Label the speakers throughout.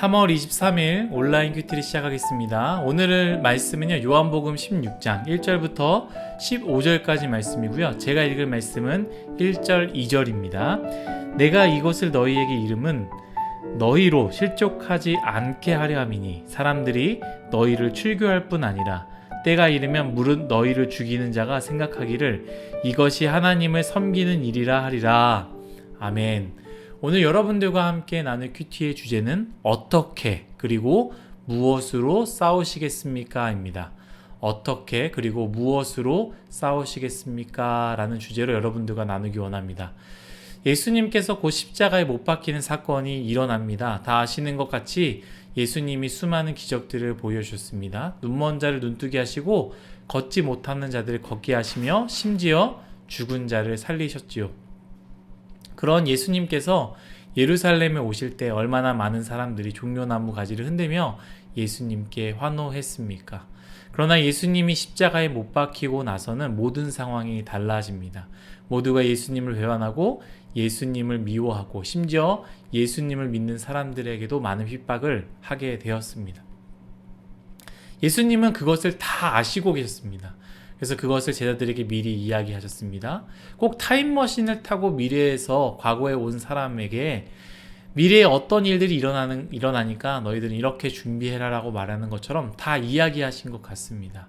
Speaker 1: 3월 23일 온라인 큐티를 시작하겠습니다. 오늘 말씀은요, 요한복음 16장 1절부터 15절까지 말씀이고요. 제가 읽을 말씀은 1절, 2절입니다. 내가 이것을 너희에게 이름은 너희로 실족하지 않게 하려 함이니 사람들이 너희를 출교할 뿐 아니라 때가 이르면 무릇 너희를 죽이는 자가 생각하기를 이것이 하나님을 섬기는 일이라 하리라. 아멘. 오늘 여러분들과 함께 나눌 큐티의 주제는 어떻게 그리고 무엇으로 싸우시겠습니까? 입니다. 어떻게 그리고 무엇으로 싸우시겠습니까? 라는 주제로 여러분들과 나누기 원합니다. 예수님께서 곧 십자가에 못 박히는 사건이 일어납니다. 다 아시는 것 같이 예수님이 수많은 기적들을 보여주셨습니다. 눈먼 자를 눈뜨게 하시고 걷지 못하는 자들을 걷게 하시며 심지어 죽은 자를 살리셨지요. 그런 예수님께서 예루살렘에 오실 때 얼마나 많은 사람들이 종려나무 가지를 흔들며 예수님께 환호했습니까? 그러나 예수님이 십자가에 못 박히고 나서는 모든 상황이 달라집니다. 모두가 예수님을 배반하고 예수님을 미워하고 심지어 예수님을 믿는 사람들에게도 많은 핍박을 하게 되었습니다. 예수님은 그것을 다 아시고 계셨습니다. 그래서 그것을 제자들에게 미리 이야기하셨습니다. 꼭 타임머신을 타고 미래에서 과거에 온 사람에게 미래에 어떤 일들이 일어나니까 너희들은 이렇게 준비해라 라고 말하는 것처럼 다 이야기하신 것 같습니다.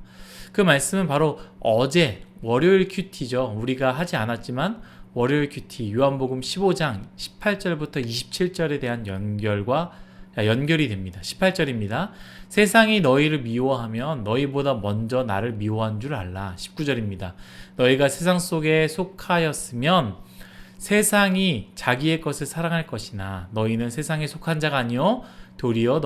Speaker 1: 그 말씀은 바로 어제 월요일 큐티죠. 우리가 하지 않았지만 월요일 큐티 요한복음 15장 18절부터 27절에 대한 연결이 됩니다. 18절입니다. 세상이 너희를 미워하면 너희보다 먼저 나를 미워한 줄 알라. 19절입니다. 너희가 세상 속에 속하였으면 세상이 자기의 것을 사랑할 것이나 너희는 세상에 속한 자가 아니요 도리어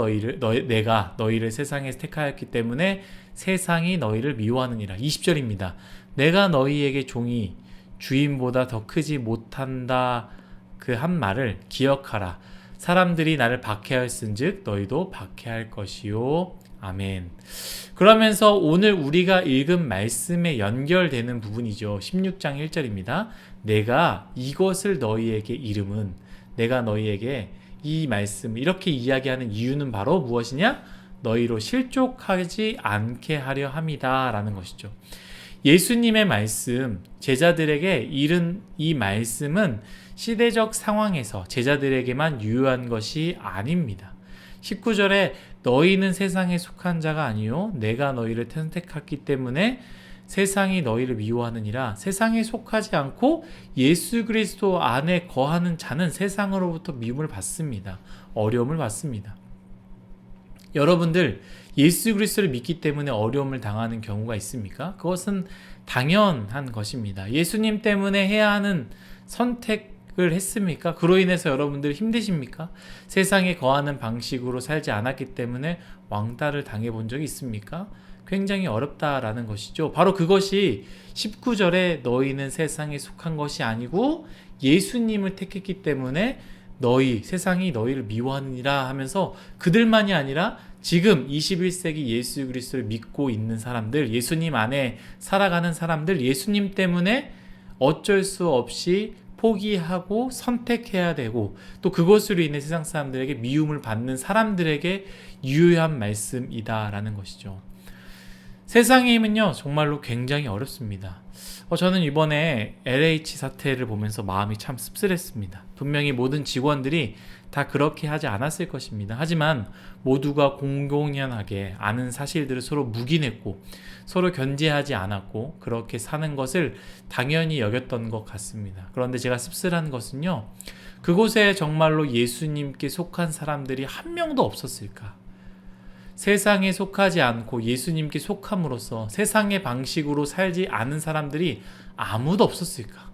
Speaker 1: 내가 너희를 세상에서 택하였기 때문에 세상이 너희를 미워하느니라. 20절입니다. 내가 너희에게 종이 주인보다 더 크지 못한다. 그 한 말을 기억하라. 사람들이 나를 박해하였은즉 너희도 박해할 것이요. 아멘. 그러면서 오늘 우리가 읽은 말씀에 연결되는 부분이죠. 16장 1절입니다. 내가 이것을 너희에게 이름은 내가 너희에게 이 말씀 이렇게 이야기하는 이유는 바로 무엇이냐? 너희로 실족하지 않게 하려 함이다 라는 것이죠. 예수님의 말씀, 제자들에게 이른 이 말씀은 시대적 상황에서 제자들에게만 유효한 것이 아닙니다. 19절에 너희는 세상에 속한 자가 아니요 내가 너희를 선택했기 때문에 세상이 너희를 미워하느니라. 세상에 속하지 않고 예수 그리스도 안에 거하는 자는 세상으로부터 미움을 받습니다. 어려움을 받습니다. 여러분들 예수 그리스도를 믿기 때문에 어려움을 당하는 경우가 있습니까? 그것은 당연한 것입니다. 예수님 때문에 해야 하는 선택을 했습니까? 그로 인해서 여러분들 힘드십니까? 세상에 거하는 방식으로 살지 않았기 때문에 왕따를 당해본 적이 있습니까? 굉장히 어렵다라는 것이죠. 바로 그것이 19절에 너희는 세상에 속한 것이 아니고 예수님을 택했기 때문에 세상이 너희를 미워하느니라 하면서 그들만이 아니라 지금 21세기 예수 그리스도를 믿고 있는 사람들, 예수님 안에 살아가는 사람들, 예수님 때문에 어쩔 수 없이 포기하고 선택해야 되고 또 그것으로 인해 세상 사람들에게 미움을 받는 사람들에게 유효한 말씀이다라는 것이죠. 세상의 힘은요 정말로 굉장히 어렵습니다. 저는 이번에 LH 사태를 보면서 마음이 참 씁쓸했습니다. 분명히 모든 직원들이 다 그렇게 하지 않았을 것입니다. 하지만 모두가 공공연하게 아는 사실들을 서로 묵인했고 서로 견제하지 않았고 그렇게 사는 것을 당연히 여겼던 것 같습니다. 그런데 제가 씁쓸한 것은요, 그곳에 정말로 예수님께 속한 사람들이 한 명도 없었을까? 세상에 속하지 않고 예수님께 속함으로써 세상의 방식으로 살지 않은 사람들이 아무도 없었을까?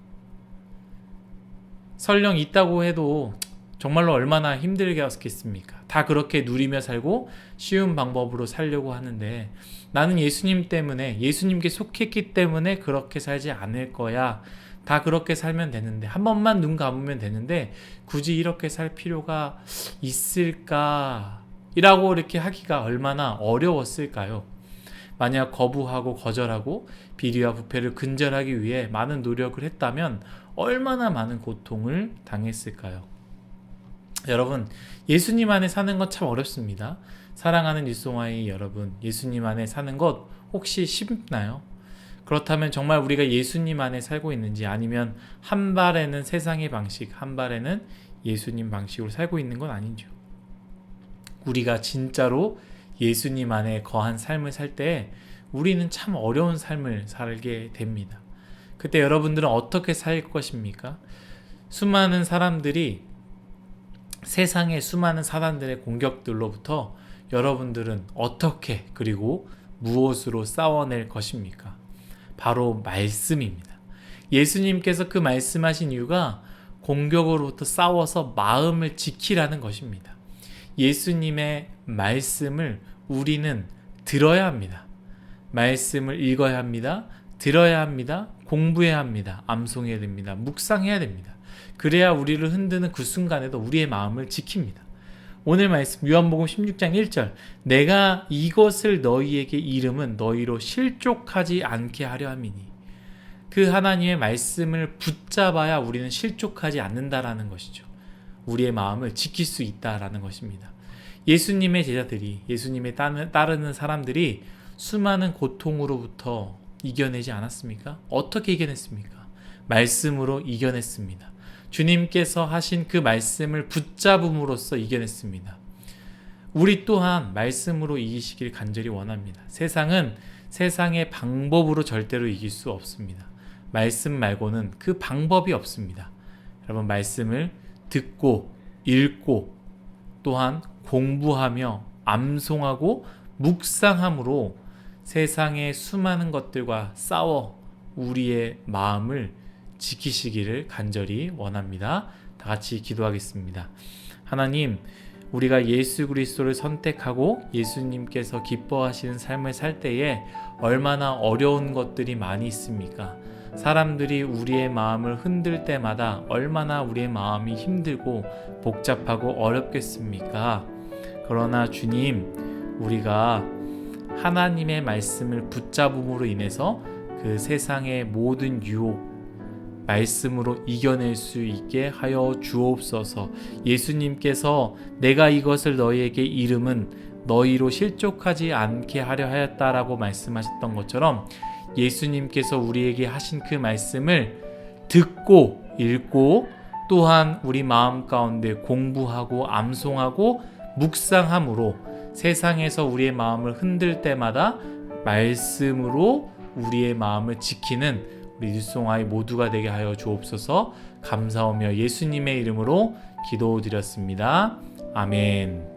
Speaker 1: 설령 있다고 해도 정말로 얼마나 힘들게 했겠습니까? 다 그렇게 누리며 살고 쉬운 방법으로 살려고 하는데 나는 예수님 때문에 예수님께 속했기 때문에 그렇게 살지 않을 거야. 다 그렇게 살면 되는데 한 번만 눈 감으면 되는데 굳이 이렇게 살 필요가 있을까? 이라고 이렇게 하기가 얼마나 어려웠을까요? 만약 거부하고 거절하고 비리와 부패를 근절하기 위해 많은 노력을 했다면 얼마나 많은 고통을 당했을까요? 여러분, 예수님 안에 사는 건 참 어렵습니다. 사랑하는 뉴스와의 여러분, 예수님 안에 사는 것 혹시 쉽나요? 그렇다면 정말 우리가 예수님 안에 살고 있는지, 아니면 한 발에는 세상의 방식, 한 발에는 예수님 방식으로 살고 있는 건 아닌지요. 우리가 진짜로 예수님 안에 거한 삶을 살 때 우리는 참 어려운 삶을 살게 됩니다. 그때 여러분들은 어떻게 살 것입니까? 수많은 사람들이, 세상의 수많은 사단들의 공격들로부터 여러분들은 어떻게, 그리고 무엇으로 싸워낼 것입니까? 바로 말씀입니다. 예수님께서 그 말씀하신 이유가 공격으로부터 싸워서 마음을 지키라는 것입니다. 예수님의 말씀을 우리는 들어야 합니다. 말씀을 읽어야 합니다. 들어야 합니다. 공부해야 합니다. 암송해야 됩니다. 묵상해야 됩니다. 그래야 우리를 흔드는 그 순간에도 우리의 마음을 지킵니다. 오늘 말씀 요한복음 16장 1절, 내가 이것을 너희에게 이름은 너희로 실족하지 않게 하려 함이니. 그 하나님의 말씀을 붙잡아야 우리는 실족하지 않는다라는 것이죠. 우리의 마음을 지킬 수 있다라는 것입니다. 예수님의 제자들이, 예수님의 따르는 사람들이 수많은 고통으로부터 이겨내지 않았습니까? 어떻게 이겨냈습니까? 말씀으로 이겨냈습니다. 주님께서 하신 그 말씀을 붙잡음으로써 이겨냈습니다. 우리 또한 말씀으로 이기시길 간절히 원합니다. 세상은 세상의 방법으로 절대로 이길 수 없습니다. 말씀 말고는 그 방법이 없습니다. 여러분, 말씀을 듣고 읽고 또한 공부하며 암송하고 묵상함으로 세상의 수많은 것들과 싸워 우리의 마음을 지키시기를 간절히 원합니다. 다 같이 기도하겠습니다. 하나님, 우리가 예수 그리스도를 선택하고 예수님께서 기뻐하시는 삶을 살 때에 얼마나 어려운 것들이 많이 있습니까? 사람들이 우리의 마음을 흔들 때마다 얼마나 우리의 마음이 힘들고 복잡하고 어렵겠습니까? 그러나 주님, 우리가 하나님의 말씀을 붙잡음으로 인해서 그 세상의 모든 유혹, 말씀으로 이겨낼 수 있게 하여 주옵소서. 예수님께서 내가 이것을 너희에게 이름은 너희로 실족하지 않게 하려 하였다라고 말씀하셨던 것처럼 예수님께서 우리에게 하신 그 말씀을 듣고 읽고 또한 우리 마음 가운데 공부하고 암송하고 묵상함으로 세상에서 우리의 마음을 흔들 때마다 말씀으로 우리의 마음을 지키는 우리 뉴스송아이 모두가 되게 하여 주옵소서. 감사하며 예수님의 이름으로 기도드렸습니다. 아멘.